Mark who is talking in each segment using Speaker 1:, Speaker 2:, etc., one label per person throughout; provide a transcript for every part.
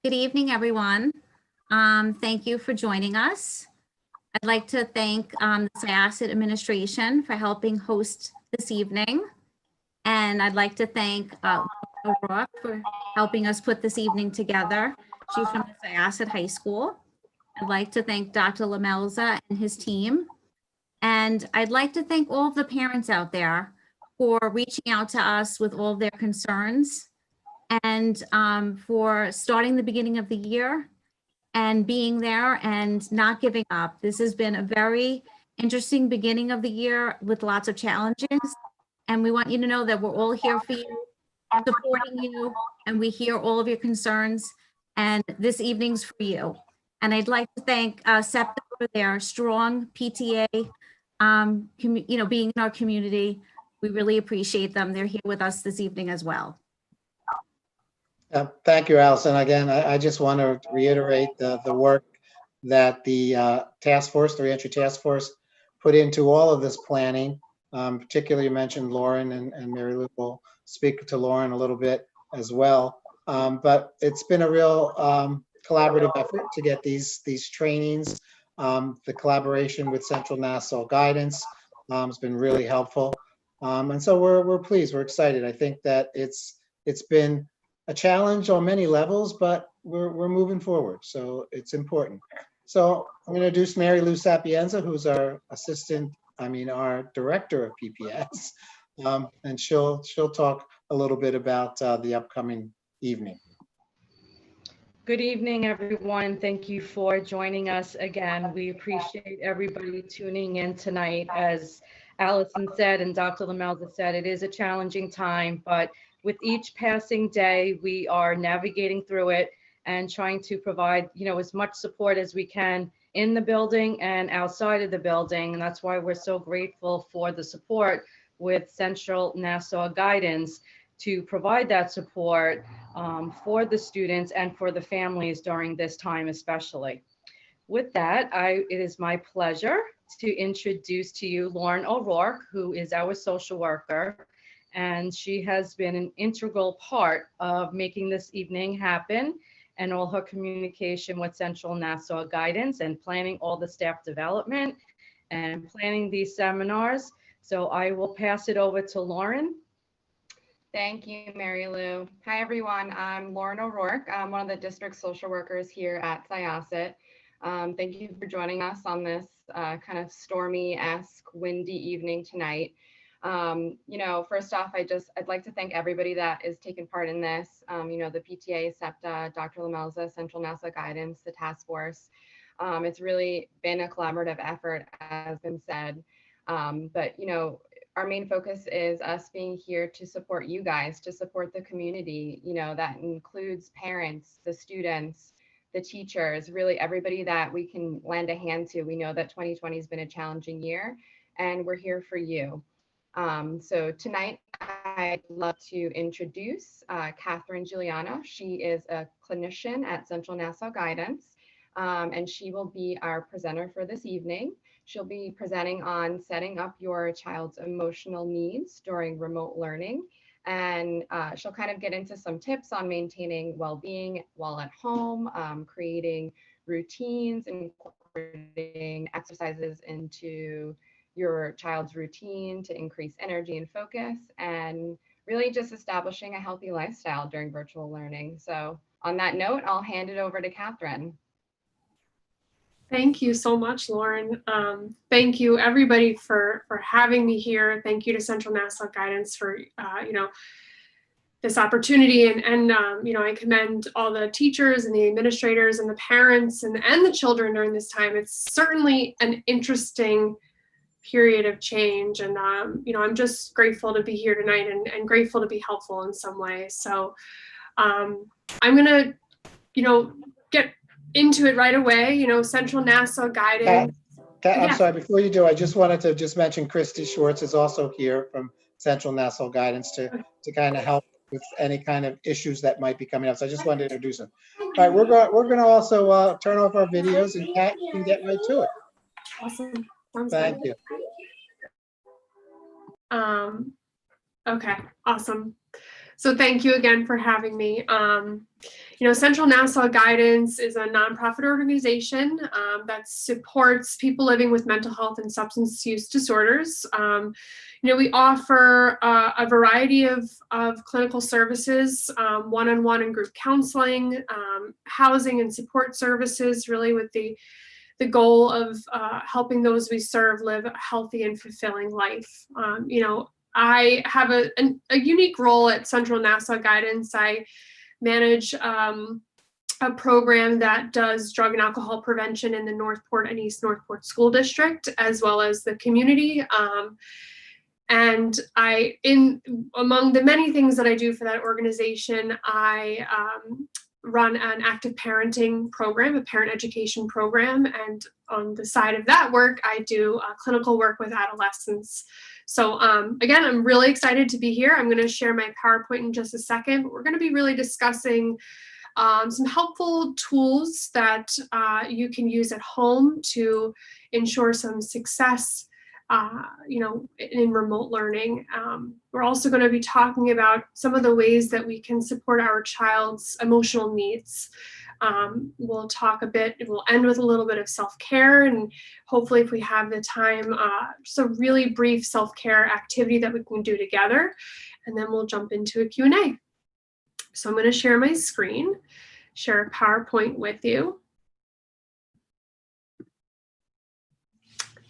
Speaker 1: Good evening, everyone. Thank you for joining us. I'd like to thank the Syosset administration for helping host this evening. And I'd like to thank O'Rourke for helping us put this evening together. She's from the Syosset High School. I'd like to thank Dr. Lamelza and his team. And I'd like to thank all of the parents out there for reaching out to us with all of their concerns and for starting the beginning of the year and being there and not giving up. This has been a very interesting beginning of the year with lots of challenges. And we want you to know that we're all here for you, supporting you, and we hear all of your concerns. And this evening's for you. And I'd like to thank SEPTA for their strong PTA, being in our community. We really appreciate them. They're here with us this evening as well.
Speaker 2: Thank you, Allison. Again, I just want to reiterate the work that the task force, the reentry task force, put into all of this planning. Particularly, you mentioned Lauren, and Mary Lou will speak to Lauren a little bit as well. But it's been a real collaborative effort to get these trainings. The collaboration with Central Nassau Guidance has been really helpful, and so we're pleased. We're excited. I think that it's been a challenge on many levels, but we're moving forward, so it's important. So I'm going to introduce Mary Lou Sapienza, who's our our director of PPS, and she'll talk a little bit about the upcoming evening.
Speaker 3: Good evening, everyone. Thank you for joining us again. We appreciate everybody tuning in tonight. As Allison said and Dr. Lamelza said, it is a challenging time, but with each passing day, we are navigating through it and trying to provide, as much support as we can in the building and outside of the building. And that's why we're so grateful for the support with Central Nassau Guidance to provide that support for the students and for the families during this time especially. With that, it is my pleasure to introduce to you Lauren O'Rourke, who is our social worker. And she has been an integral part of making this evening happen and all her communication with Central Nassau Guidance and planning all the staff development and planning these seminars. So I will pass it over to Lauren.
Speaker 4: Thank you, Mary Lou. Hi, everyone. I'm Lauren O'Rourke. I'm one of the district social workers here at Syosset. Thank you for joining us on this kind of stormy-esque, windy evening tonight. First off, I'd like to thank everybody that is taking part in this. The PTA, SEPTA, Dr. Lamelza, Central Nassau Guidance, the task force. It's really been a collaborative effort, as been said. But our main focus is us being here to support you guys, to support the community. That includes parents, the students, the teachers, really everybody that we can lend a hand to. We know that 2020 has been a challenging year, and we're here for you. So tonight, I'd love to introduce Catherine Giuliano. She is a clinician at Central Nassau Guidance, and she will be our presenter for this evening. She'll be presenting on setting up your child's emotional needs during remote learning. And she'll kind of get into some tips on maintaining well-being while at home, creating routines, incorporating exercises into your child's routine to increase energy and focus, and really just establishing a healthy lifestyle during virtual learning. So on that note, I'll hand it over to Catherine.
Speaker 5: Thank you so much, Lauren. Thank you everybody for having me here. Thank you to Central Nassau Guidance for this opportunity, and I commend all the teachers and the administrators and the parents and the children during this time. It's certainly an interesting period of change, and I'm just grateful to be here tonight and grateful to be helpful in some way. So I'm gonna get into it right away. Central Nassau Guidance.
Speaker 2: I'm sorry, before you do, I just wanted to just mention Christy Schwartz is also here from Central Nassau Guidance to kind of help with any kind of issues that might be coming up. So I just wanted to introduce them. All right, we're going to also turn off our videos, and Kat can get right to it.
Speaker 5: Awesome. Sounds
Speaker 2: Thank
Speaker 5: good.
Speaker 2: you.
Speaker 5: Okay, awesome. So thank you again for having me. Central Nassau Guidance is a nonprofit organization that supports people living with mental health and substance use disorders. We offer a variety of clinical services, one-on-one and group counseling, housing and support services, really with the goal of helping those we serve live a healthy and fulfilling life. I have a unique role at Central Nassau Guidance. I manage a program that does drug and alcohol prevention in the Northport and East Northport School District, as well as the community. And among the many things that I do for that organization, I run an active parenting program, a parent education program. And on the side of that work, I do clinical work with adolescents. So again, I'm really excited to be here. I'm going to share my PowerPoint in just a second, but we're going to be really discussing some helpful tools that you can use at home to ensure some success in remote learning. We're also going to be talking about some of the ways that we can support our child's emotional needs. We'll end with a little bit of self-care, and hopefully if we have the time, just a really brief self-care activity that we can do together, and then we'll jump into a Q&A. So I'm going to share my screen, share a PowerPoint with you.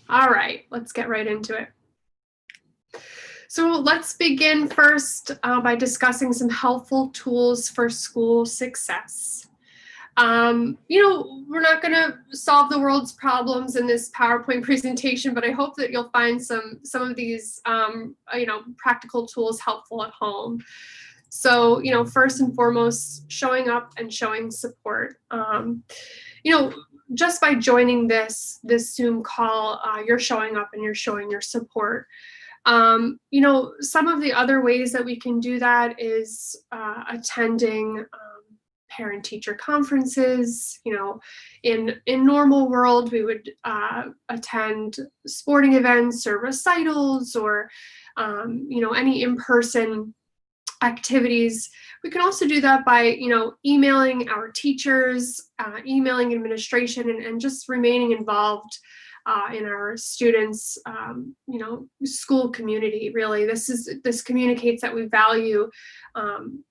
Speaker 5: All right, let's get right into it. So let's begin first by discussing some helpful tools for school success. We're not going to solve the world's problems in this PowerPoint presentation, but I hope that you'll find some of these, practical tools helpful at home. So, first and foremost, showing up and showing support. Just by joining this Zoom call, you're showing up and you're showing your support. Some of the other ways that we can do that is attending parent-teacher conferences. In normal world, we would attend sporting events or recitals or, any in-person activities. We can also do that by, emailing our teachers, emailing administration, and just remaining involved in our students, school community. Really, this communicates that we value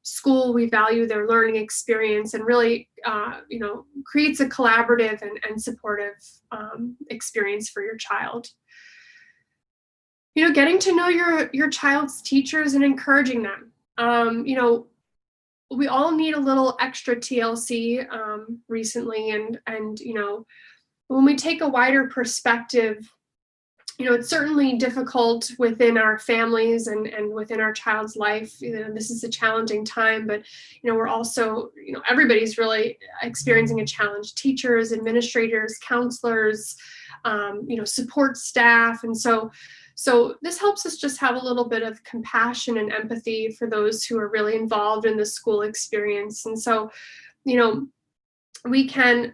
Speaker 5: school, we value their learning experience, and really, creates a collaborative and supportive experience for your child. Getting to know your child's teachers and encouraging them. We all need a little extra TLC recently, and when we take a wider perspective, it's certainly difficult within our families and within our child's life. This is a challenging time, but we're also, everybody's really experiencing a challenge. Teachers, administrators, counselors, support staff, and so this helps us just have a little bit of compassion and empathy for those who are really involved in the school experience. And so, we can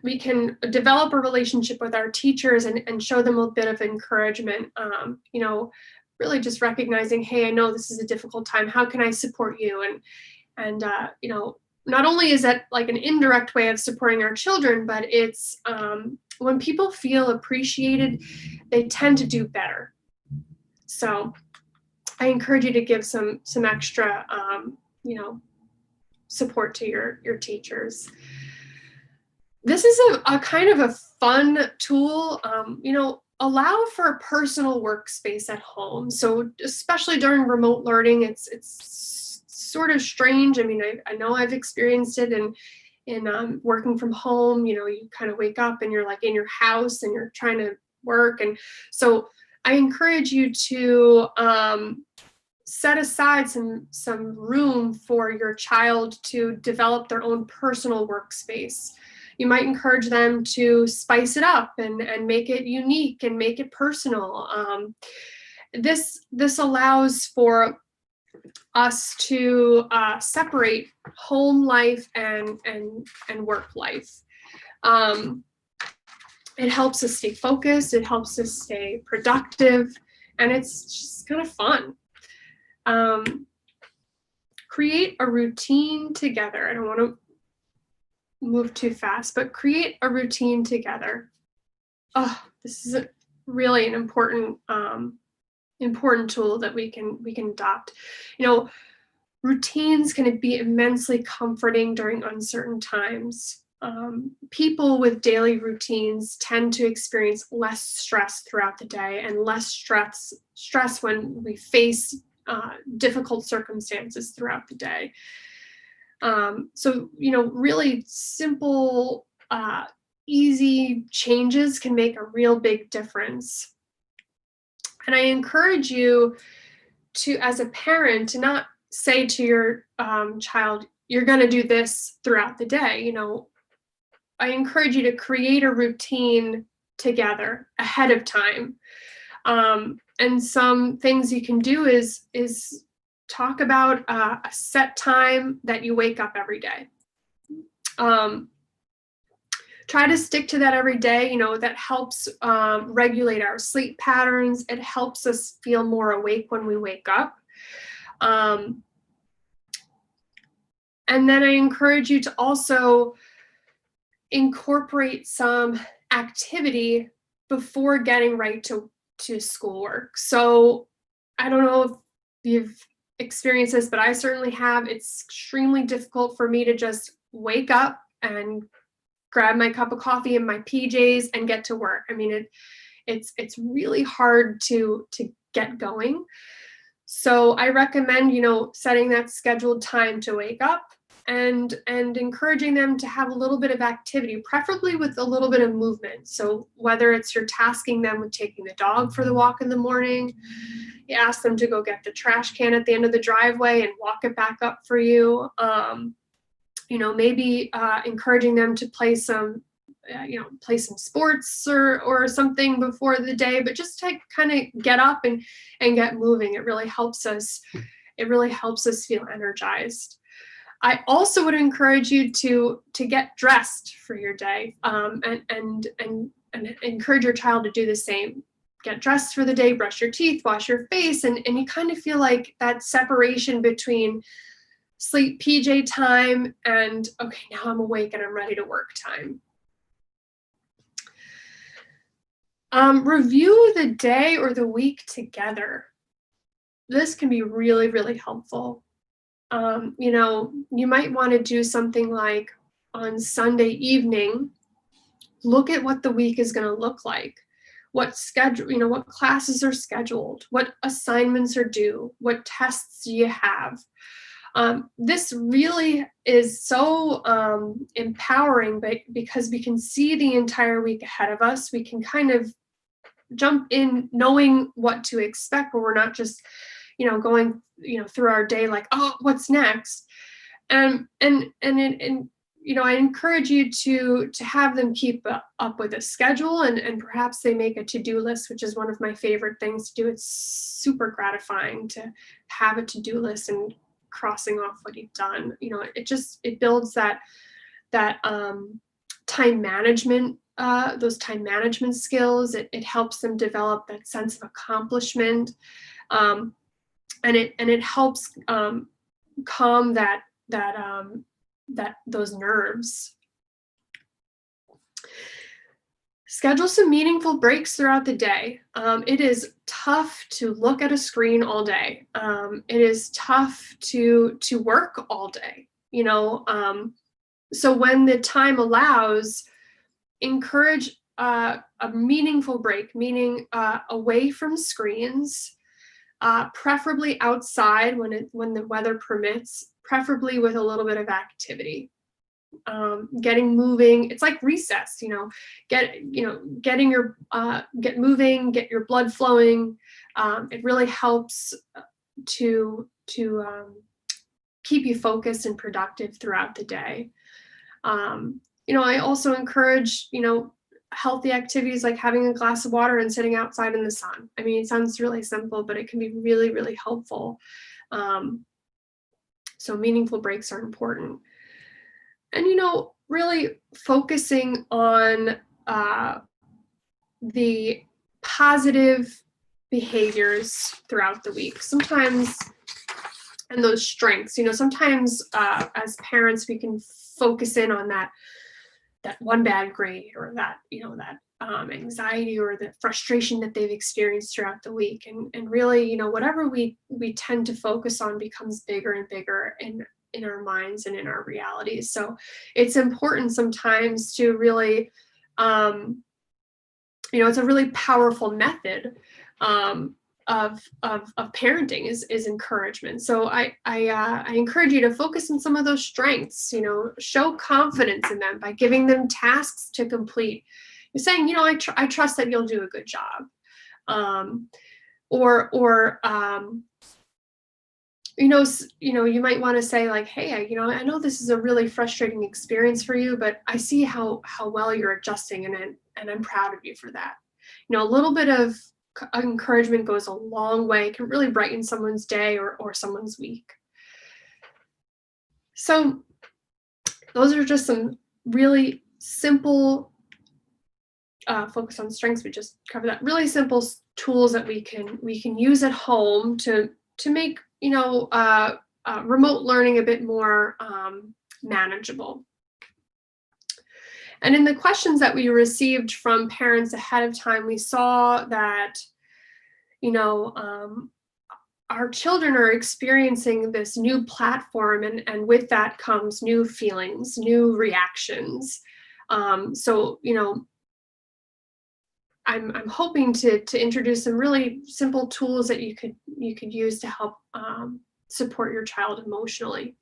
Speaker 5: develop a relationship with our teachers and show them a bit of encouragement, really just recognizing, hey, I know this is a difficult time. How can I support you? And not only is that like an indirect way of supporting our children, but it's when people feel appreciated, they tend to do better. So I encourage you to give some extra, support to your teachers. This is a kind of a fun tool, allow for a personal workspace at home. So especially during remote learning, it's sort of strange. I mean, I know I've experienced it in working from home. You kind of wake up and you're like in your house and you're trying to work. And so I encourage you to set aside some room for your child to develop their own personal workspace. You might encourage them to spice it up and make it unique and make it personal. This allows for us to separate home life and work life. It helps us stay focused, it helps us stay productive, and it's just kind of fun. create a routine together. I don't want to move too fast, but create a routine together. Oh, this is really an important tool that we can adopt. You know, routines can be immensely comforting during uncertain times. People with daily routines tend to experience less stress throughout the day and less stress when we face difficult circumstances throughout the day. So, you know, really simple, easy changes can make a real big difference. And I encourage you to, as a parent, to not say to your child, you're going to do this throughout the day. You know, I encourage you to create a routine together ahead of time. And some things you can do is talk about a set time that you wake up every day. Try to stick to that every day. You know, that helps regulate our sleep patterns. It helps us feel more awake when we wake up. And then I encourage you to also incorporate some activity before getting right to schoolwork. So I don't know if you've experienced this, but I certainly have. It's extremely difficult for me to just wake up and grab my cup of coffee and my PJs and get to work. I mean, it's really hard to get going. So I recommend, you know, setting that scheduled time to wake up and encouraging them to have a little bit of activity, preferably with a little bit of movement. So whether it's you're tasking them with taking the dog for the walk in the morning, you ask them to go get the trash can at the end of the driveway and walk it back up for you. You know, maybe encouraging them to play some sports or something before the day, but just to kind of get up and get moving. It really helps us feel energized. I also would encourage you to get dressed for your day, and encourage your child to do the same. Get dressed for the day, brush your teeth, wash your face, and you kind of feel like that separation between sleep PJ time and, okay, now I'm awake and I'm ready to work time. Review the day or the week together. This can be really, really helpful. You know, you might want to do something like on Sunday evening, look at what the week is going to look like. What schedule, you know, what classes are scheduled, what assignments are due, what tests do you have. This really is so empowering, because we can see the entire week ahead of us. We can kind of jump in knowing what to expect, where we're not just, you know, going, you know, through our day like, oh, what's next? And you know, I encourage you to have them keep up with a schedule, and perhaps they make a to-do list, which is one of my favorite things to do. It's super gratifying to have a to-do list and crossing off what you've done. You know, it builds that time management, those time management skills. It helps them develop that sense of accomplishment, and it helps calm those nerves. Schedule some meaningful breaks throughout the day. It is tough to look at a screen all day. It is tough to work all day, you know. So when the time allows, encourage a meaningful break, meaning away from screens, preferably outside when the weather permits, preferably with a little bit of activity. Getting moving, it's like recess, you know, get moving, get your blood flowing. It really helps to keep you focused and productive throughout the day. You know, I also encourage, you know, healthy activities like having a glass of water and sitting outside in the sun. I mean, it sounds really simple, but it can be really, really helpful. So meaningful breaks are important. And, you know, really focusing on the positive behaviors throughout the week. Sometimes those strengths. Sometimes as parents, we can focus in on that one bad grade, or that, that anxiety or the frustration that they've experienced throughout the week. And really, whatever we tend to focus on becomes bigger and bigger in our minds and in our realities. So it's important sometimes to really, it's a really powerful method of parenting is encouragement. So I encourage you to focus on some of those strengths. Show confidence in them by giving them tasks to complete. You're saying, I trust that you'll do a good job. You might want to say, like, hey, I know this is a really frustrating experience for you, but I see how well you're adjusting, and I'm proud of you for that. A little bit of encouragement goes a long way. It can really brighten someone's day or someone's week. So those are just some really simple focus on strengths. We just covered that. Really simple tools that we can use at home to make remote learning a bit more manageable. And in the questions that we received from parents ahead of time, we saw that, our children are experiencing this new platform, and with that comes new feelings, new reactions. So, I'm hoping to introduce some really simple tools that you could use to help support your child emotionally.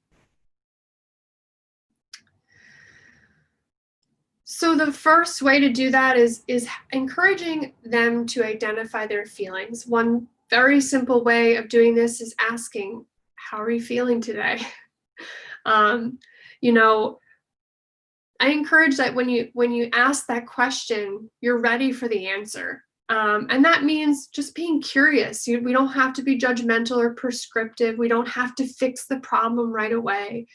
Speaker 5: So the first way to do that is encouraging them to identify their feelings. One very simple way of doing this is asking, how are you feeling today? I encourage that when you ask that question, you're ready for the answer. And that means just being curious. We don't have to be judgmental or prescriptive. We don't have to fix the problem right away.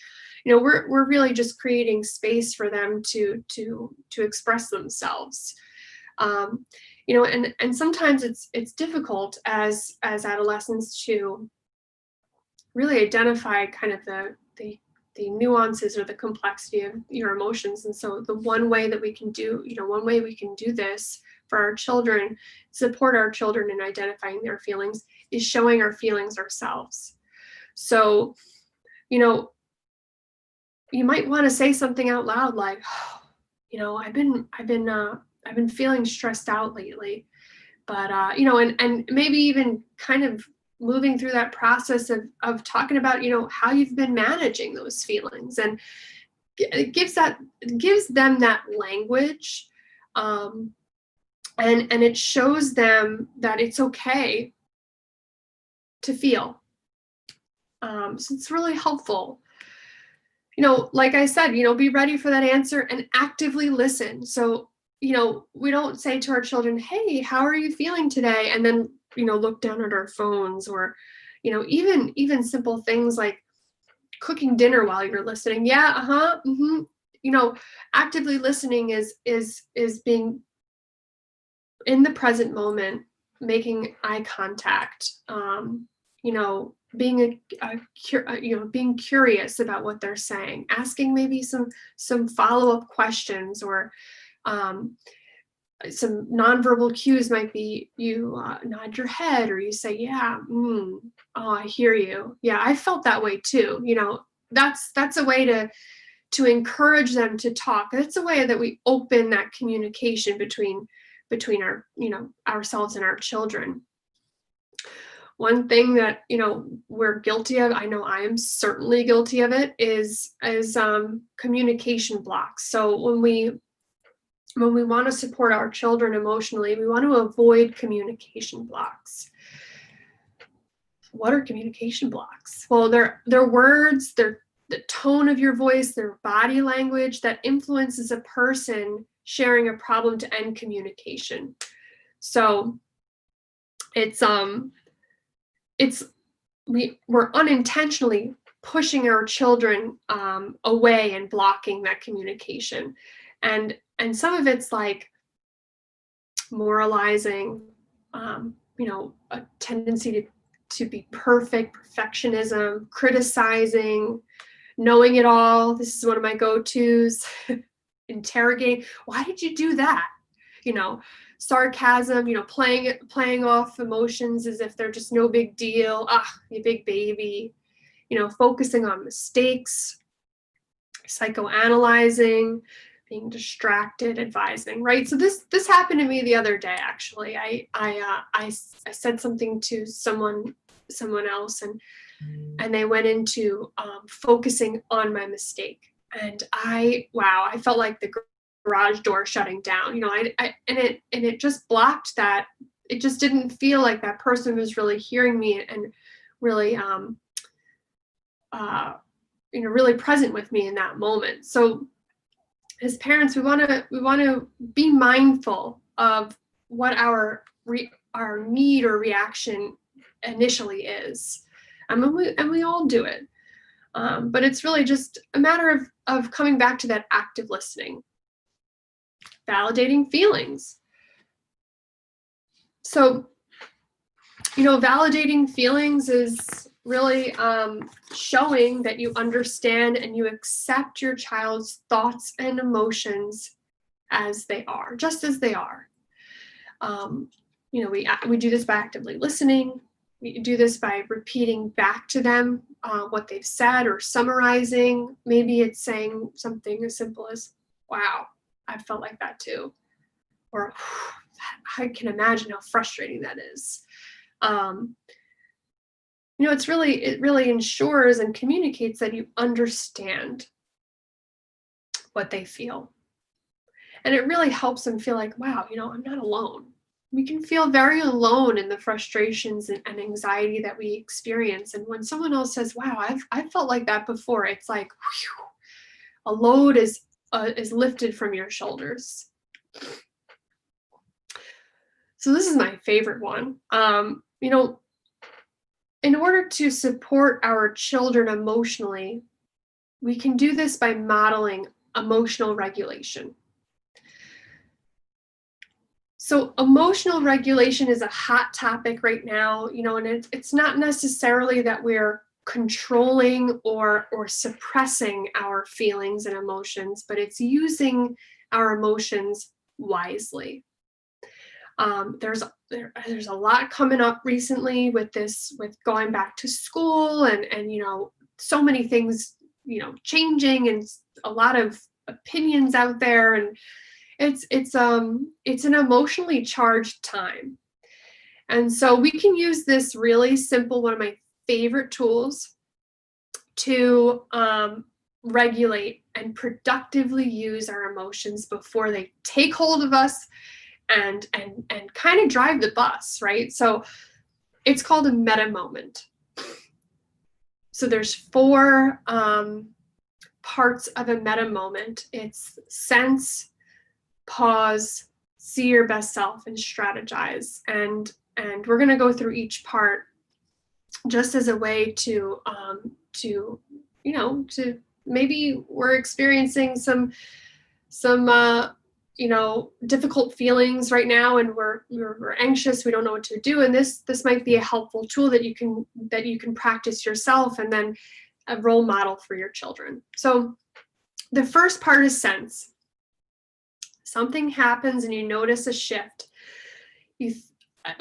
Speaker 5: We're really just creating space for them to express themselves. And sometimes it's difficult as adolescents to really identify kind of the nuances or the complexity of your emotions. And so the one way we can do this for our children, support our children in identifying their feelings, is showing our feelings ourselves. So, you might want to say something out loud like, I've been feeling stressed out lately, but and maybe even kind of moving through that process of talking about, how you've been managing those feelings, and it gives them that language, and it shows them that it's okay to feel. So it's really helpful. Like I said, be ready for that answer and actively listen. So, we don't say to our children, hey, how are you feeling today? And then, look down at our phones, or, even simple things like cooking dinner while you're listening. Yeah. Mm-hmm. Actively listening is being in the present moment, making eye contact, being being curious about what they're saying, asking maybe some follow-up questions, or some nonverbal cues might be you nod your head, or you say, yeah, oh, I hear you. Yeah, I felt that way too. That's a way to encourage them to talk. That's a way that we open that communication between our, ourselves and our children. One thing that, we're guilty of, I know I am certainly guilty of it, is communication blocks. So when we want to support our children emotionally, we want to avoid communication blocks. What are communication blocks? Well, they're words, they're the tone of your voice, their body language that influences a person sharing a problem to end communication. So we're unintentionally pushing our children away and blocking that communication. And some of it's like moralizing, a tendency to be perfect, perfectionism, criticizing, knowing it all. This is one of my go-tos. Interrogating, why did you do that? You know, sarcasm, you know, playing off emotions as if they're just no big deal. Ah, you big baby. You know, focusing on mistakes, psychoanalyzing, being distracted, advising, right? So this happened to me the other day, actually. I said something to someone else, and they went into focusing on my mistake, and I felt like the garage door shutting down. You know, and it just blocked that. It just didn't feel like that person was really hearing me and really you know, really present with me in that moment. So as parents, we want to be mindful of what our need or reaction initially is, and we all do it. But it's really just a matter of coming back to that active listening, validating feelings. So, you know, validating feelings is really showing that you understand and you accept your child's thoughts and emotions as they are, just as they are. You know, we do this by actively listening. We do this by repeating back to them what they've said or summarizing. Maybe it's saying something as simple as, wow, I felt like that too. Or I can imagine how frustrating that is. You know, it really ensures and communicates that you understand what they feel. And it really helps them feel like, wow, you know, I'm not alone. We can feel very alone in the frustrations and anxiety that we experience. And when someone else says, wow, I've felt like that before, it's like, whew, a load is lifted from your shoulders. So this is my favorite one. You know, in order to support our children emotionally, we can do this by modeling emotional regulation. So emotional regulation is a hot topic right now, you know, and it's not necessarily that we're controlling or suppressing our feelings and emotions, but it's using our emotions wisely. There's a lot coming up recently with going back to school and you know, so many things, you know, changing, and a lot of opinions out there, and it's an emotionally charged time. And so we can use this really simple, one of my favorite tools, to regulate and productively use our emotions before they take hold of us and kind of drive the bus, right? So it's called a meta moment. So there's 4 parts of a meta moment. It's sense, pause, see your best self, and strategize. And we're going to go through each part just as a way to you know, to maybe we're experiencing some you know, difficult feelings right now, and we're anxious, we don't know what to do, and this might be a helpful tool that you can practice yourself, and then a role model for your children. So the first part is sense. Something happens and you notice a shift.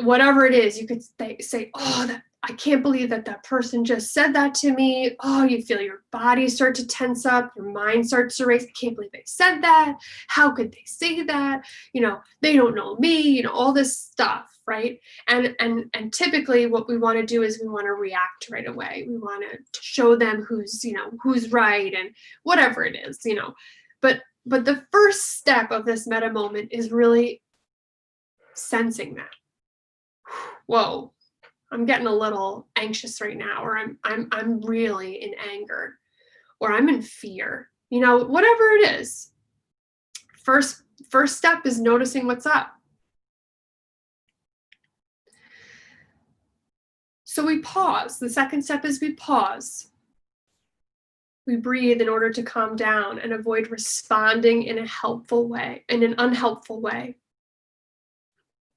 Speaker 5: Whatever it is, you could say, oh, I can't believe that person just said that to me. Oh, you feel your body start to tense up, your mind starts to race. I can't believe they said that. How could they say that? You know, they don't know me, you know, all this stuff, right? And typically what we want to do is we want to react right away. We want to show them who's right and whatever it is, you know. But the first step of this meta moment is really sensing that. Whoa, I'm getting a little anxious right now, or I'm really in anger, or I'm in fear, you know, whatever it is. First step is noticing what's up. So we pause. The second step is we pause. We breathe in order to calm down and avoid responding in an unhelpful way.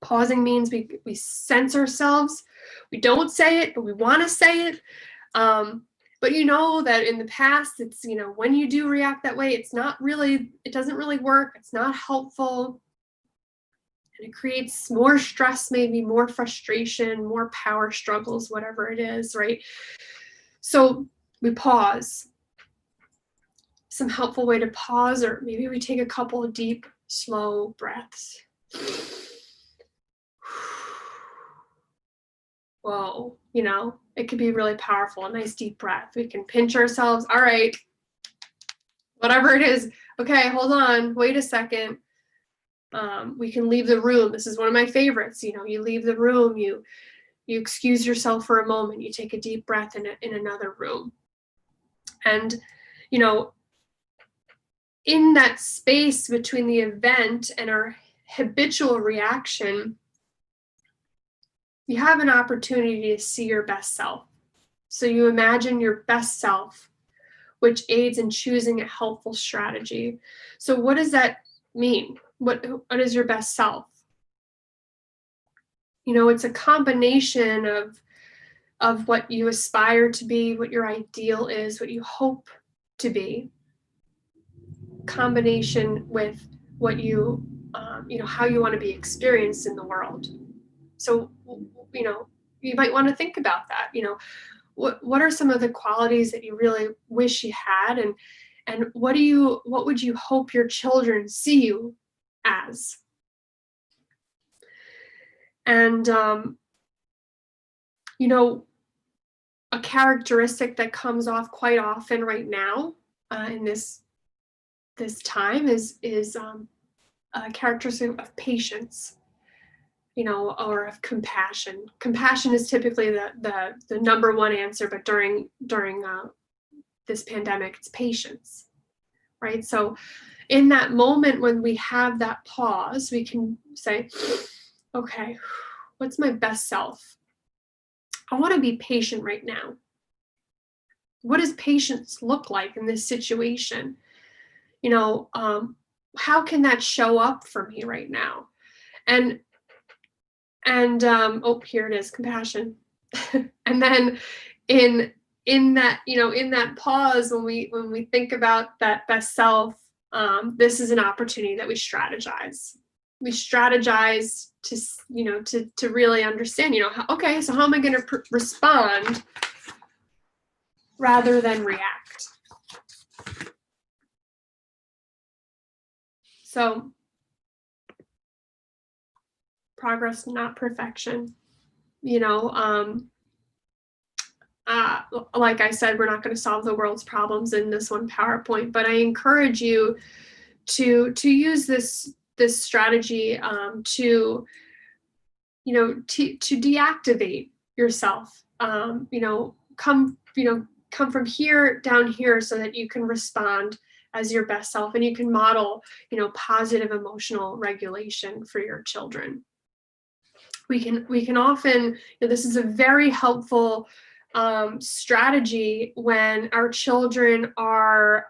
Speaker 5: Pausing means we sense ourselves. We don't say it, but we want to say it. But you know that in the past, it's, you know, when you do react that way, it doesn't really work. It's not helpful. And it creates more stress, maybe more frustration, more power struggles, whatever it is, right? So we pause. Some helpful way to pause, or maybe we take a couple of deep, slow breaths. Whoa, you know, it could be really powerful. A nice deep breath. We can pinch ourselves. All right, whatever it is. Okay, hold on. Wait a second. We can leave the room. This is one of my favorites. You know, you leave the room. You excuse yourself for a moment. You take a deep breath in another room. And, you know, in that space between the event and our habitual reaction, you have an opportunity to see your best self. So you imagine your best self, which aids in choosing a helpful strategy. So what does that mean? What is your best self? You know, it's a combination of what you aspire to be, what your ideal is, what you hope to be, combination with what you, you know, how you want to be experienced in the world. So, you know, you might want to think about that. You know, what are some of the qualities that you really wish you had, and what would you hope your children see you as? And you know, a characteristic that comes off quite often right now in this time is a characteristic of patience, you know, or of compassion. Compassion is typically the number one answer, but during this pandemic, it's patience, right? So in that moment when we have that pause, we can say, okay, what's my best self? I want to be patient right now. What does patience look like in this situation? You know, how can that show up for me right now? And oh, here it is, compassion. And then in that, you know, in that pause, when we think about that best self, this is an opportunity that we strategize. We strategize to, you know, to really understand, you know, okay, so how am I going to respond rather than react? So progress, not perfection. You know, like I said, we're not going to solve the world's problems in this one PowerPoint, but I encourage you to use this strategy to, you know, to deactivate yourself. You know, come from here down here so that you can respond as your best self, and you can model, you know, positive emotional regulation for your children. We can often, you know, this is a very helpful strategy when our children are,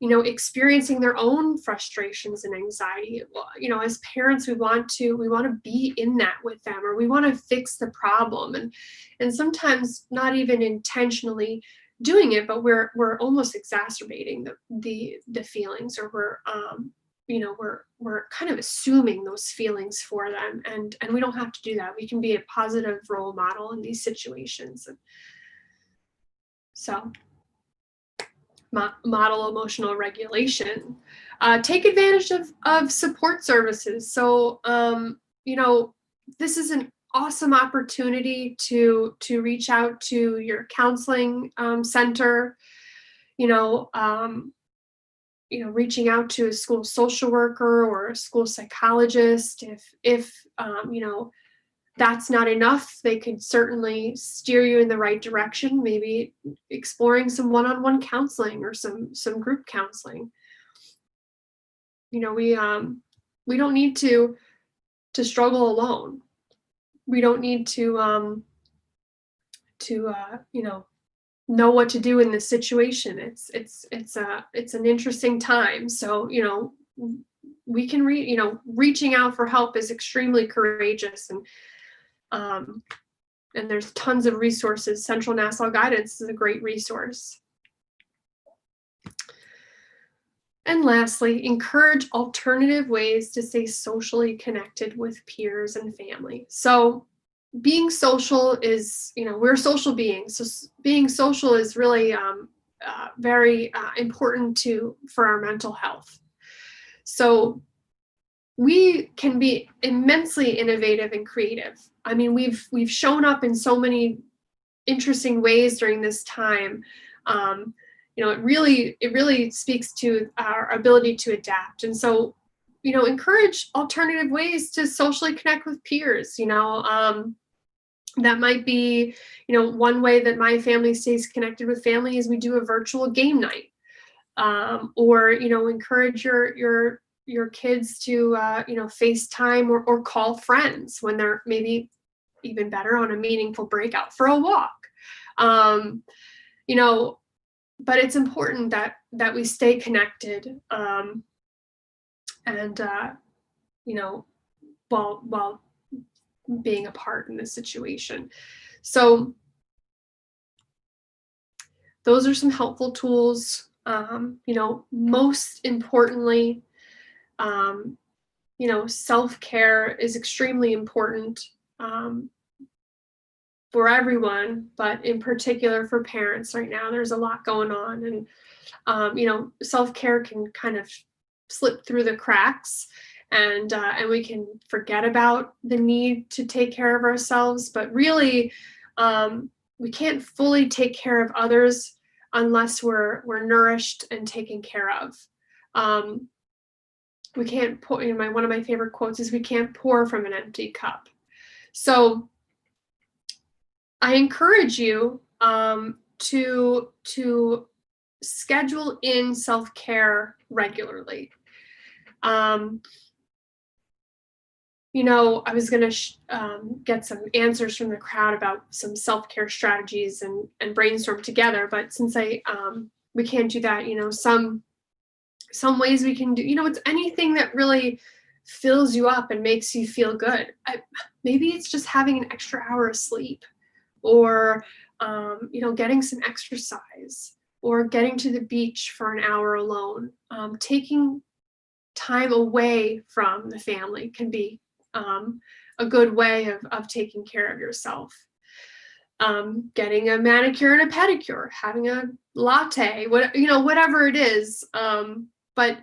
Speaker 5: you know, experiencing their own frustrations and anxiety. You know, as parents, we want to be in that with them, or we want to fix the problem, and sometimes not even intentionally doing it, but we're almost exacerbating the feelings, or we're you know, we're kind of assuming those feelings for them, and we don't have to do that. We can be a positive role model in these situations. And so model emotional regulation. Take advantage of support services. So you know, this is an awesome opportunity to reach out to your counseling center. You know, reaching out to a school social worker or a school psychologist. If you know, that's not enough, they could certainly steer you in the right direction, maybe exploring some one-on-one counseling or some group counseling. You know, we don't need to struggle alone. We don't need to you know what to do in this situation. It's an interesting time. So, you know, we can reaching out for help is extremely courageous, and there's tons of resources. Central Nassau Guidance is a great resource. And lastly, encourage alternative ways to stay socially connected with peers and family. So being social is, we're social beings. So being social is really very important for our mental health. So we can be immensely innovative and creative. I mean, we've shown up in so many interesting ways during this time. It really speaks to our ability to adapt. And so, encourage alternative ways to socially connect with peers. That might be, one way that my family stays connected with family is we do a virtual game night, or encourage your kids to FaceTime or call friends when they're maybe even better on a meaningful breakout for a walk. But it's important that we stay connected, while being apart in this situation. So those are some helpful tools. Most importantly, self-care is extremely important for everyone, but in particular for parents right now. There's a lot going on, and self-care can kind of slip through the cracks, and we can forget about the need to take care of ourselves. But really, we can't fully take care of others unless we're nourished and taken care of. We can't pour. One of my favorite quotes is, "We can't pour from an empty cup." So I encourage you to schedule in self-care regularly. I was going to get some answers from the crowd about some self-care strategies and brainstorm together, but since we can't do that, some ways we can do, it's anything that really fills you up and makes you feel good. Maybe it's just having an extra hour of sleep, or getting some exercise, or getting to the beach for an hour alone. Taking time away from the family can be a good way of taking care of yourself. Getting a manicure and a pedicure, having a latte, whatever it is. But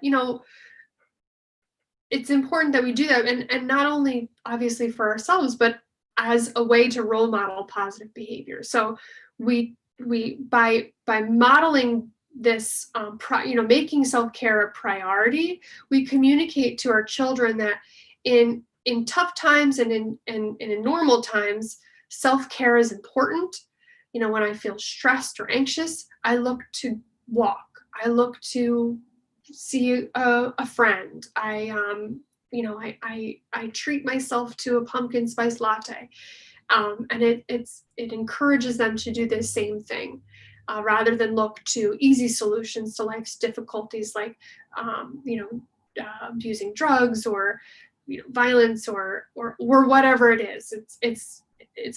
Speaker 5: it's important that we do that, and not only obviously for ourselves, but as a way to role model positive behavior. So we by modeling this, making self-care a priority, we communicate to our children that in tough times and in normal times, self-care is important. When I feel stressed or anxious, I look to walk. I look to see a friend. I treat myself to a pumpkin spice latte, and it encourages them to do the same thing, rather than look to easy solutions to life's difficulties, like using drugs or violence or whatever it is. It's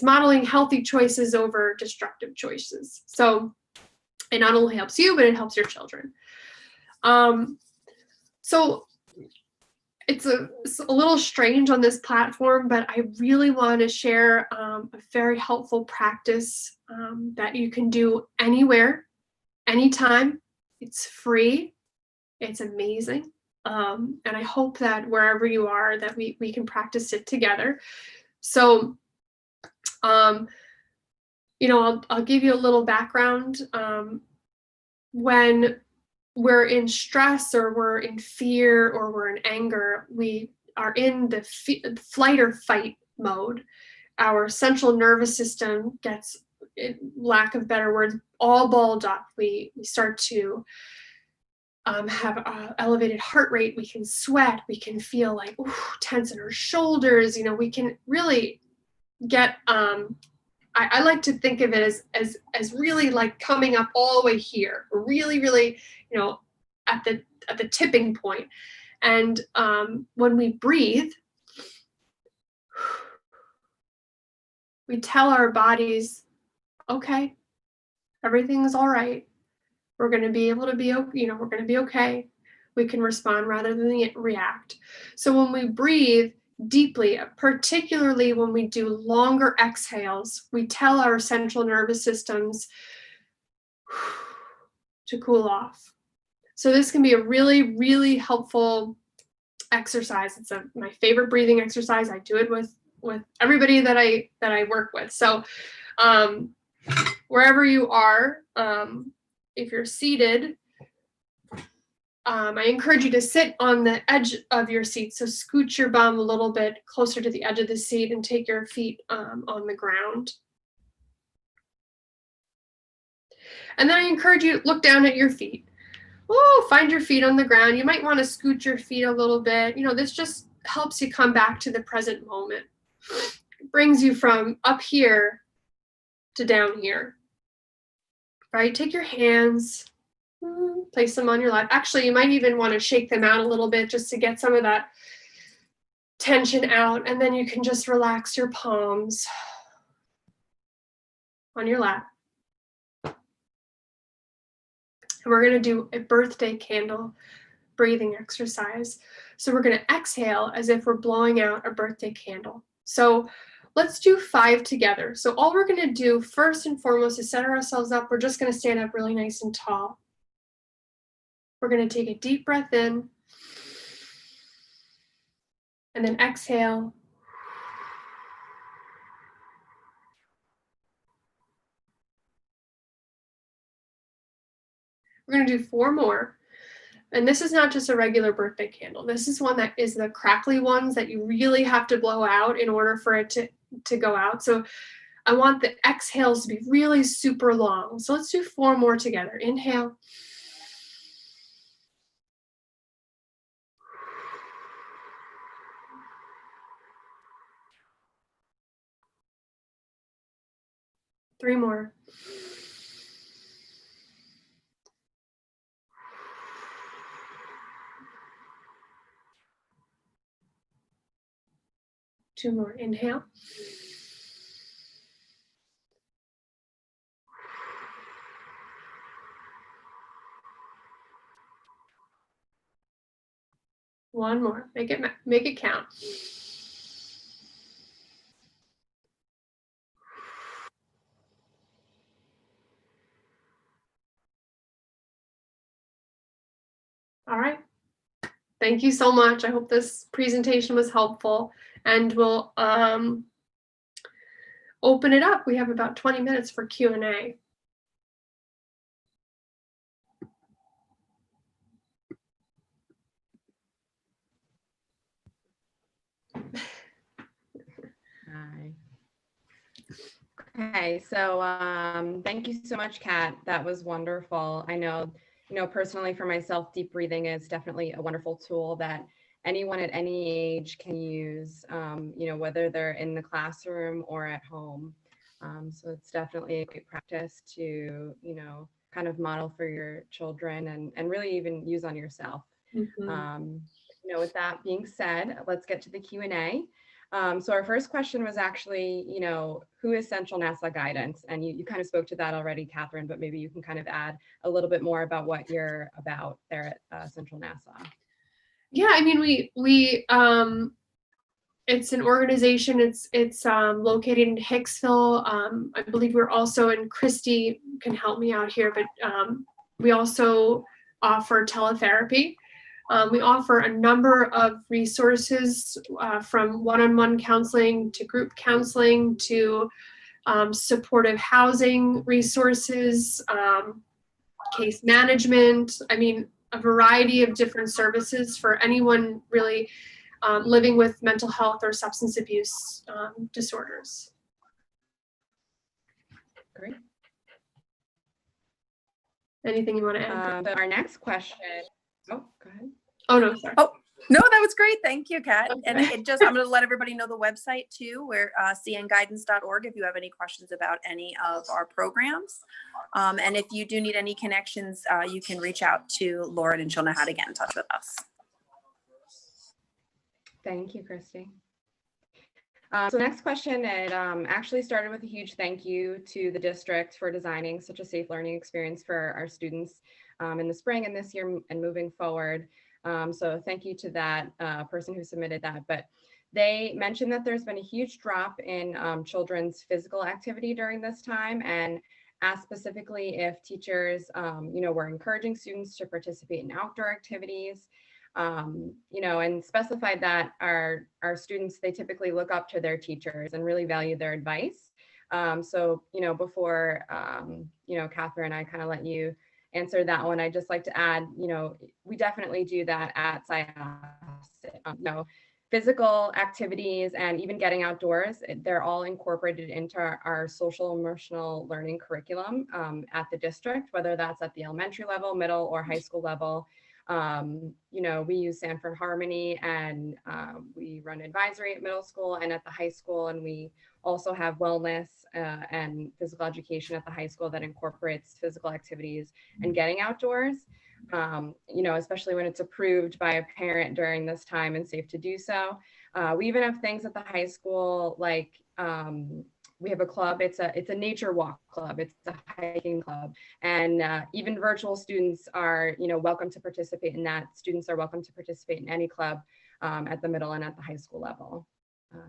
Speaker 5: modeling healthy choices over destructive choices. So it not only helps you, but it helps your children. So it's a little strange on this platform, but I really want to share a very helpful practice that you can do anywhere, anytime. It's free. It's amazing. And I hope that wherever you are, that we can practice it together. So, I'll give you a little background. When we're in stress, or we're in fear, or we're in anger, we are in the flight or fight mode. Our central nervous system gets, lack of better words, all balled up. We start to have elevated heart rate. We can sweat. We can feel like tense in our shoulders. We can really get. I like to think of it as really like coming up all the way here, really, really, at the tipping point. And when we breathe, we tell our bodies, okay, everything's all right. We're going to be able to be, we're going to be okay. We can respond rather than react. So when we breathe deeply, particularly when we do longer exhales, we tell our central nervous systems to cool off. So this can be a really, really helpful exercise. It's my favorite breathing exercise. I do it with everybody that I work with. So wherever you are, if you're seated, I encourage you to sit on the edge of your seat. So scoot your bum a little bit closer to the edge of the seat and take your feet on the ground. And then I encourage you to look down at your feet. Oh, find your feet on the ground. You might want to scoot your feet a little bit. This just helps you come back to the present moment. It brings you from up here to down here. Right? Take your hands, place them on your lap. Actually, you might even want to shake them out a little bit just to get some of that tension out. And then you can just relax your palms on your lap. And we're going to do a birthday candle breathing exercise. So we're going to exhale as if we're blowing out a birthday candle. So let's do 5 together. So all we're going to do first and foremost is set ourselves up. We're just going to stand up really nice and tall. We're going to take a deep breath in and then exhale. We're going to do 4 more. And this is not just a regular birthday candle. This is one that is the crackly ones that you really have to blow out in order for it to go out. So I want the exhales to be really super long. So let's do 4 more together. Inhale. Three more. Two more. Inhale. One more. Make it count. All right. Thank you so much. I hope this presentation was helpful, and we'll open it up. We have about 20 minutes for Q&A.
Speaker 4: Hi. Okay, so thank you so much, Kat. That was wonderful. I know, personally for myself, deep breathing is definitely a wonderful tool that anyone at any age can use, whether they're in the classroom or at home. So it's definitely a great practice to, kind of model for your children and really even use on yourself.
Speaker 5: Mm-hmm.
Speaker 4: With that being said, let's get to the Q&A. So our first question was actually, who is Central Nassau Guidance? And you kind of spoke to that already, Catherine, but maybe you can kind of add a little bit more about what you're about there at Central Nassau.
Speaker 5: Yeah, I mean, we it's an organization. It's located in Hicksville. I believe we're also in Christie. Can help me out here, but we also offer teletherapy. We offer a number of resources from one-on-one counseling to group counseling to supportive housing resources, case management. I mean, a variety of different services for anyone really living with mental health or substance abuse disorders.
Speaker 4: Great.
Speaker 5: Anything you want to add?
Speaker 4: But our next question. Oh, go ahead.
Speaker 5: Oh, no, sorry.
Speaker 6: Oh, no, that was great. Thank you, Kat.
Speaker 5: Okay.
Speaker 6: And I'm going to let everybody know the website too, where cnguidance.org, if you have any questions about any of our programs. And if you do need any connections, you can reach out to Lauren and she'll know how to get in touch with us.
Speaker 4: Thank you, Christy. So next question, it actually started with a huge thank you to the district for designing such a safe learning experience for our students in the spring and this year and moving forward. So thank you to that person who submitted that. But they mentioned that there's been a huge drop in children's physical activity during this time, and asked specifically if teachers, were encouraging students to participate in outdoor activities. And specified that our students, they typically look up to their teachers and really value their advice. So, before, Catherine, I kind of let you answer that one, I'd just like to add, we definitely do that at Syosset. Physical activities and even getting outdoors, they're all incorporated into our social emotional learning curriculum at the district, whether that's at the elementary level, middle, or high school level. We use Sanford Harmony, and we run advisory at middle school and at the high school. And we also have wellness and physical education at the high school that incorporates physical activities and getting outdoors, especially when it's approved by a parent during this time and safe to do so. We even have things at the high school, like we have a club. It's a nature walk club. It's a hiking club, and even virtual students are, welcome to participate in that. Students are welcome to participate in any club at the middle and at the high school level.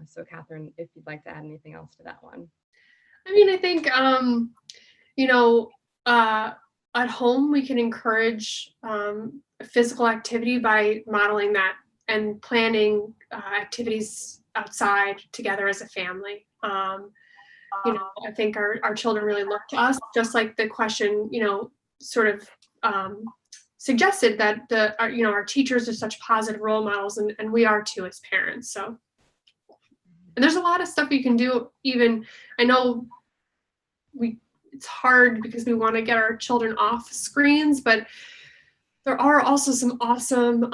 Speaker 4: So, Catherine, if you'd like to add anything else to that one.
Speaker 5: I mean, I think at home we can encourage physical activity by modeling that and planning activities outside together as a family. I think our children really look to us, just like the question, sort of suggested, that our teachers are such positive role models, and we are too as parents. So, and there's a lot of stuff you can do. Even, I know it's hard because we want to get our children off screens, but there are also some awesome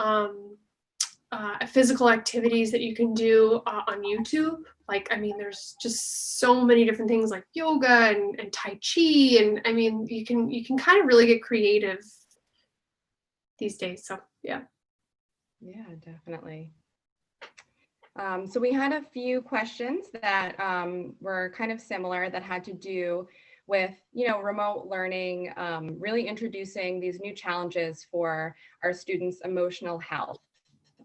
Speaker 5: physical activities that you can do on YouTube. There's just so many different things like yoga and Tai Chi. And I mean, you can kind of really get creative these days. So, yeah.
Speaker 4: Yeah, definitely. So we had a few questions that were kind of similar, that had to do with, remote learning, really introducing these new challenges for our students' emotional health.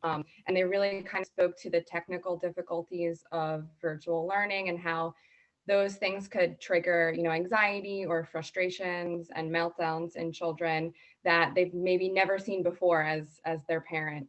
Speaker 4: And they really kind of spoke to the technical difficulties of virtual learning and how those things could trigger, anxiety or frustrations and meltdowns in children that they've maybe never seen before as their parent.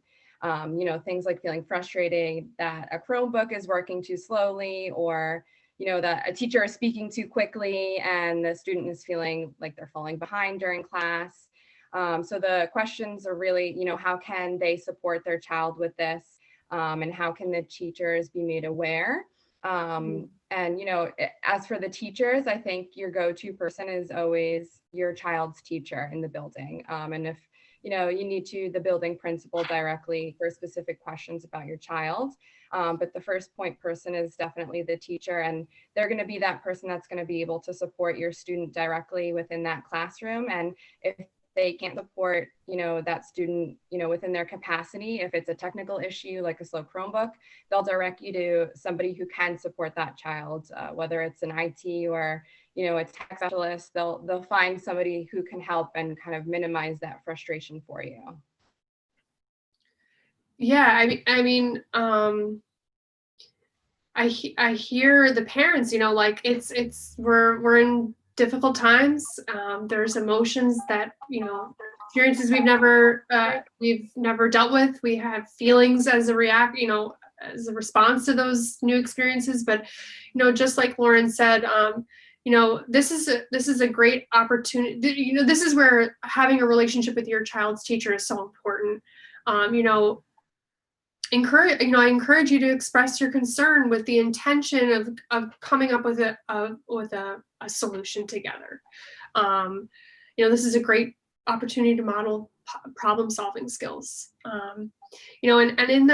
Speaker 4: Things like feeling frustrated that a Chromebook is working too slowly, or, that a teacher is speaking too quickly and the student is feeling like they're falling behind during class. So the questions are really, how can they support their child with this? And how can the teachers be made aware? And, as for the teachers, I think your go-to person is always your child's teacher in the building. And if, you need to, the building principal directly for specific questions about your child. But the first point person is definitely the teacher, and they're going to be that person that's going to be able to support your student directly within that classroom. And if they can't support, that student, within their capacity, if it's a technical issue like a slow Chromebook, they'll direct you to somebody who can support that child, whether it's an IT or, a tech specialist. They'll find somebody who can help and kind of minimize that frustration for you.
Speaker 5: Yeah, I hear the parents, we're in difficult times. There's emotions that, experiences we've never dealt with. We have feelings as as a response to those new experiences. But, just like Lauren said, this is a great opportunity. This is where having a relationship with your child's teacher is so important. I encourage you to express your concern with the intention of coming up with a solution together. This is a great opportunity to model problem solving skills. And in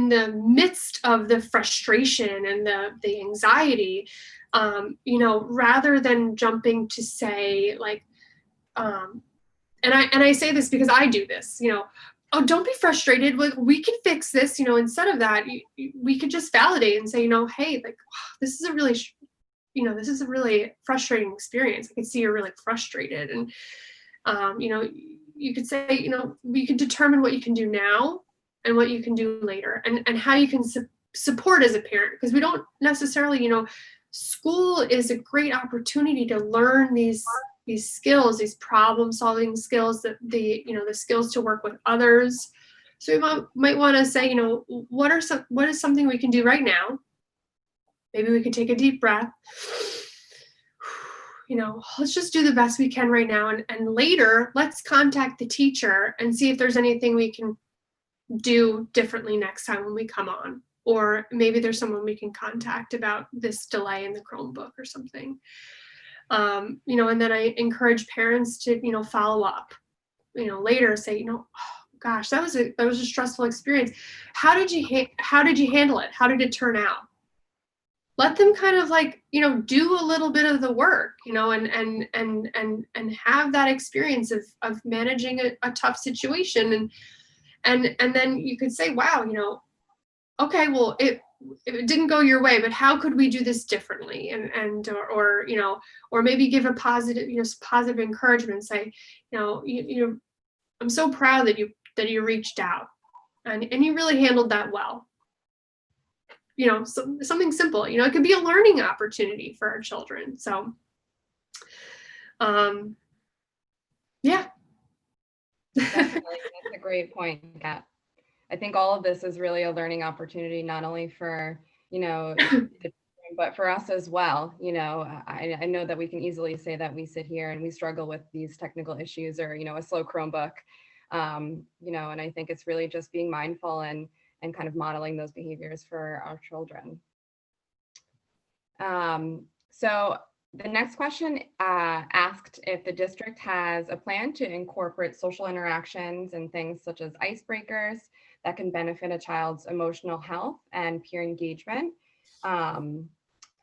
Speaker 5: the midst of the frustration and the anxiety, rather than jumping to say, like, and I say this because I do this, oh, don't be frustrated. Like, we can fix this, instead of that, we could just validate and say, hey, like, this is a really, this is a really frustrating experience. I can see you're really frustrated. And, you could say, we could determine what you can do now and what you can do later, and how you can support as a parent, because we don't necessarily, school is a great opportunity to learn these skills, these problem solving skills, that the skills to work with others. So we might want to say, what is something we can do right now? Maybe we could take a deep breath. Let's just do the best we can right now. And later, let's contact the teacher and see if there's anything we can do differently next time when we come on. Or maybe there's someone we can contact about this delay in the Chromebook or something. And then I encourage parents to, follow up, later, say, oh, gosh, that was a stressful experience. How did you handle it? How did it turn out? Let them kind of like, do a little bit of the work, and have that experience of managing a tough situation. And then you could say, wow, okay, well, it didn't go your way, but how could we do this differently? Or maybe give a positive, positive encouragement, say, I'm so proud that you reached out and you really handled that well. Something simple, it could be a learning opportunity for our children. So, yeah.
Speaker 4: Definitely, that's a great point, Kat. I think all of this is really a learning opportunity, not only for, the children, but for us as well. I know that we can easily say that we sit here and we struggle with these technical issues, or, a slow Chromebook, and I think it's really just being mindful and kind of modeling those behaviors for our children. So the next question asked if the district has a plan to incorporate social interactions and things such as icebreakers that can benefit a child's emotional health and peer engagement. And,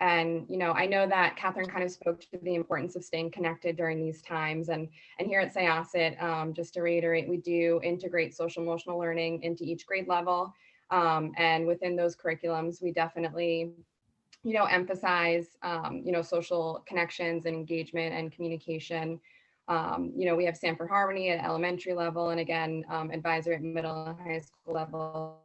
Speaker 4: I know that Catherine kind of spoke to the importance of staying connected during these times. And here at Syosset, just to reiterate, we do integrate social emotional learning into each grade level. And within those curriculums, we definitely, emphasize, social connections and engagement and communication. We have Sanford Harmony at elementary level, and again, advisory at middle and high school level.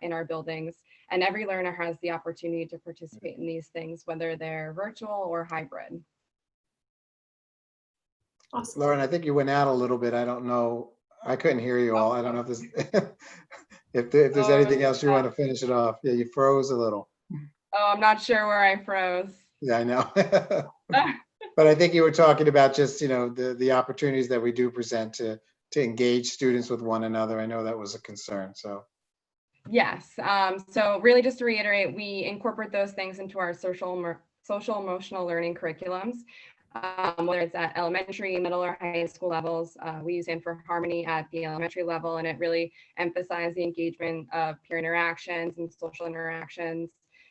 Speaker 4: In our buildings, and every learner has the opportunity to participate in these things, whether they're virtual or hybrid.
Speaker 5: Awesome.
Speaker 2: Lauren, I think you went out a little bit. I don't know. I couldn't hear you all. I don't know if there's if there's anything else you want to finish it off. Yeah, you froze a little.
Speaker 4: Oh, I'm not sure where I froze.
Speaker 2: Yeah, I know. But I think you were talking about just, the opportunities that we do present to engage students with one another. I know that was a concern, so.
Speaker 4: Yes, so really just to reiterate, we incorporate those things into our social emotional learning curriculums, whether it's at elementary, middle, or high school levels. We use Sanford Harmony at the elementary level, and it really emphasizes the engagement of peer interactions and social interactions,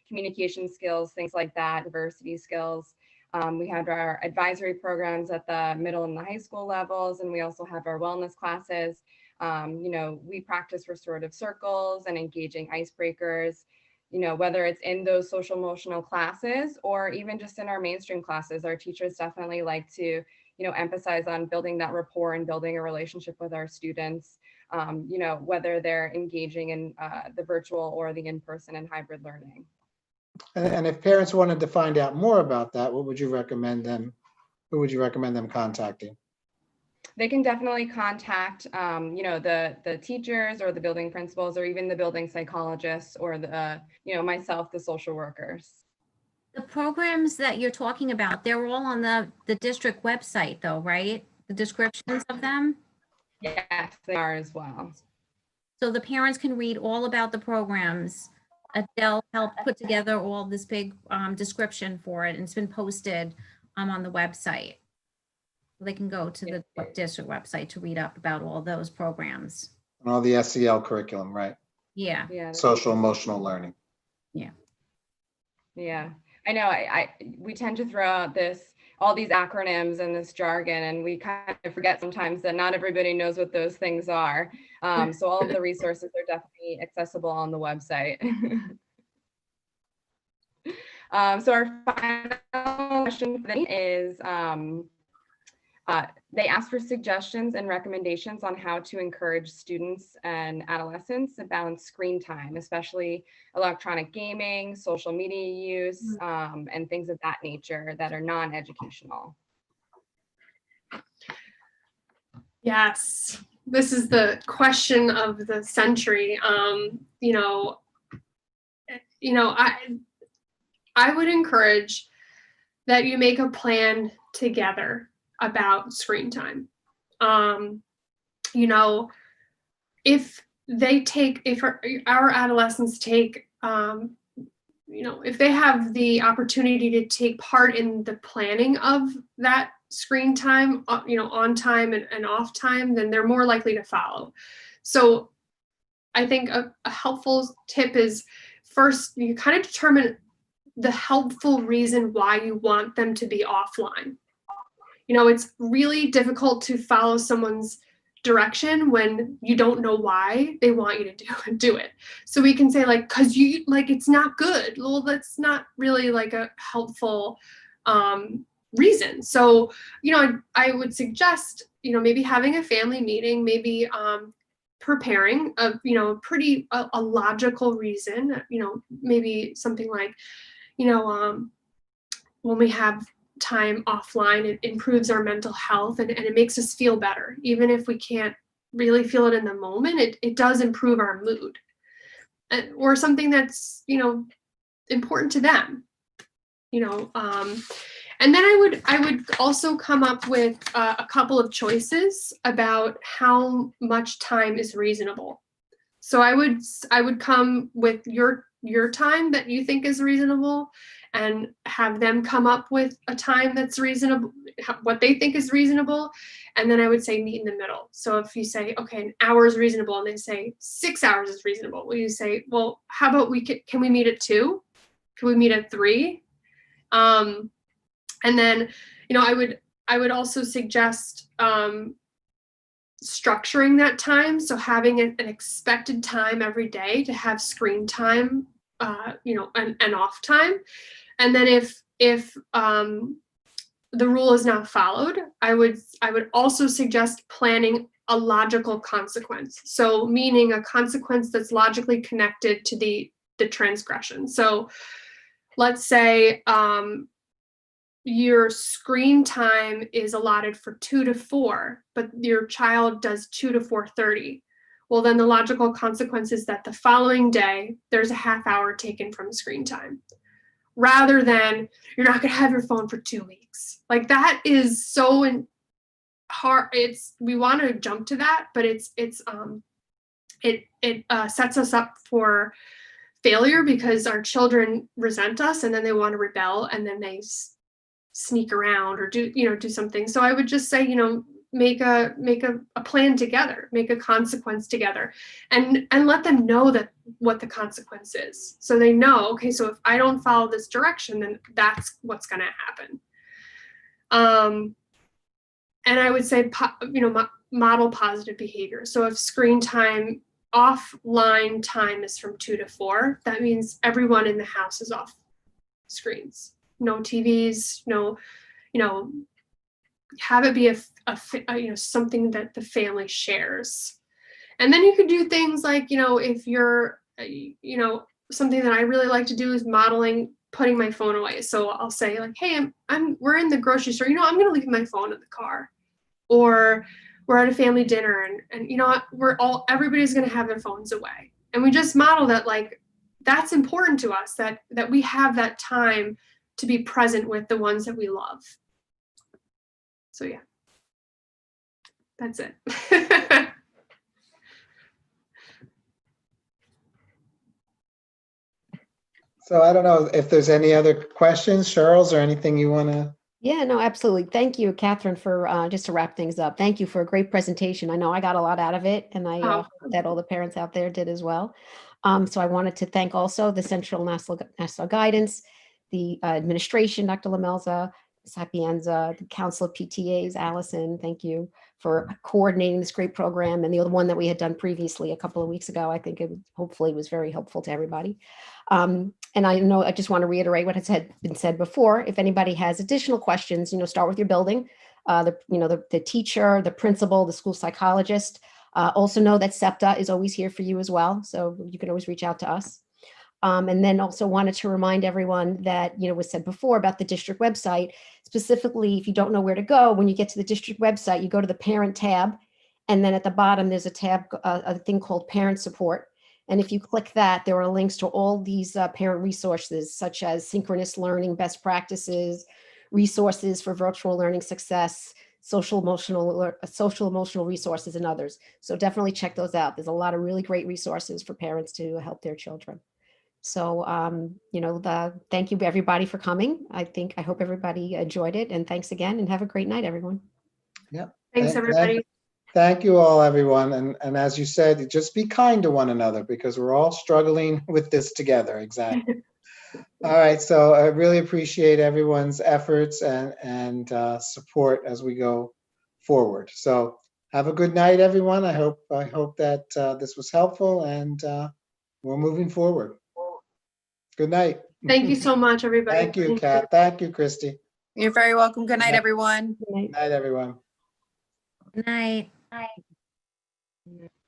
Speaker 4: communication skills, things like that, diversity skills. We have our advisory programs at the middle and the high school levels, and we also have our wellness classes. We practice restorative circles and engaging icebreakers, whether it's in those social emotional classes or even just in our mainstream classes. Our teachers definitely like to, emphasize on building that rapport and building a relationship with our students, whether they're engaging in the virtual or the in-person and hybrid learning.
Speaker 2: And if parents wanted to find out more about that, what would you recommend them? Who would you recommend them contacting?
Speaker 4: They can definitely contact, the teachers or the building principals, or even the building psychologists, or the, myself, the social workers.
Speaker 1: The programs that you're talking about, they're all on the district website though, right? The descriptions of them?
Speaker 4: Yes, they are as well.
Speaker 1: So the parents can read all about the programs. Adele helped put together all this big description for it, and it's been posted on the website. They can go to the district website to read up about all those programs.
Speaker 2: And all the SEL curriculum, right?
Speaker 1: Yeah.
Speaker 4: Yeah.
Speaker 2: Social emotional learning.
Speaker 4: Yeah, I know. We tend to throw out all these acronyms and this jargon, and we kind of forget sometimes that not everybody knows what those things are. So all of the resources are definitely accessible on the website. So our final question is, they asked for suggestions and recommendations on how to encourage students and adolescents to balance screen time, especially electronic gaming, social media use, and things of that nature that are non-educational.
Speaker 5: Yes, this is the question of the century. I would encourage that you make a plan together about screen time. If our adolescents take, if they have the opportunity to take part in the planning of that screen time, on time and off time, then they're more likely to follow. So I think a helpful tip is, first, you kind of determine the helpful reason why you want them to be offline. It's really difficult to follow someone's direction when you don't know why they want you to do it. So we can say, like, cause you like, it's not good. Well, that's not really like a helpful reason. So, I would suggest, maybe having a family meeting, maybe preparing a logical reason, maybe something like, when we have time offline, it improves our mental health and it makes us feel better. Even if we can't really feel it in the moment, it does improve our mood. Or something that's, important to them, and then I would also come up with a couple of choices about how much time is reasonable. So I would come with your time that you think is reasonable, and have them come up with a time that's reasonable, what they think is reasonable. And then I would say meet in the middle. So if you say, okay, an hour is reasonable, and they say 6 hours is reasonable, well, you say, well, how about can we meet at 2? Can we meet at 3? And then, I would also suggest structuring that time. So having an expected time every day to have screen time, and off time. And then if the rule is not followed, I would also suggest planning a logical consequence. So meaning a consequence that's logically connected to the transgression. So let's say your screen time is allotted for 2 to 4, but your child does 2 to 4:30. Well, then the logical consequence is that the following day, there's a half hour taken from screen time, rather than you're not going to have your phone for 2 weeks. Like, that is so hard. We want to jump to that, but it sets us up for failure, because our children resent us and then they want to rebel, and then they sneak around or do something. So I would just say, make a plan together, make a consequence together, and let them know that what the consequence is. So they know, okay, so if I don't follow this direction, then that's what's going to happen. And I would say, model positive behavior. So if screen time, offline time is from 2 to 4, that means everyone in the house is off screens. No TVs, no, have it be a something that the family shares. And then you could do things like, if you're, something that I really like to do is modeling putting my phone away. So I'll say, like, hey, we're in the grocery store, I'm going to leave my phone in the car, or we're at a family dinner, and everybody's going to have their phones away. And we just model that, like, that's important to us, that we have that time to be present with the ones that we love. So yeah, that's it.
Speaker 2: So I don't know if there's any other questions, Charles, or anything you want to
Speaker 7: Yeah, no, absolutely. Thank you, Catherine, for just to wrap things up. Thank you for a great presentation. I know I got a lot out of it, and I
Speaker 5: Oh.
Speaker 7: hope that all the parents out there did as well. So I wanted to thank also the Central Nassau Guidance, the administration, Dr. Lamelza, Sapienza, the Council of PTAs, Allison. Thank you for coordinating this great program, and the other one that we had done previously a couple of weeks ago. I think it hopefully was very helpful to everybody. And I know I just want to reiterate what has been said before. If anybody has additional questions, start with your building, the teacher, the principal, the school psychologist. Also know that SEPTA is always here for you as well. So you can always reach out to us. And then also wanted to remind everyone that, was said before about the district website. Specifically, if you don't know where to go, when you get to the district website, you go to the parent tab. And then at the bottom, there's a tab, a thing called parent support. And if you click that, there are links to all these parent resources, such as synchronous learning best practices, resources for virtual learning success, social emotional resources, and others. So definitely check those out. There's a lot of really great resources for parents to help their children. So, thank you everybody for coming. I hope everybody enjoyed it, and thanks again, and have a great night, everyone.
Speaker 2: Yeah.
Speaker 5: Thanks, everybody.
Speaker 2: Thank you all, everyone. And as you said, just be kind to one another because we're all struggling with this together. Exactly. All right. So I really appreciate everyone's efforts and support as we go forward. So have a good night, everyone. I hope that this was helpful, and we're moving forward. Good night.
Speaker 5: Thank you so much, everybody.
Speaker 2: Thank you, Kat. Thank you, Christy.
Speaker 6: You're very welcome. Good night,
Speaker 2: Yeah.
Speaker 6: everyone.
Speaker 7: Good night.
Speaker 2: Good night, everyone.
Speaker 1: Good night.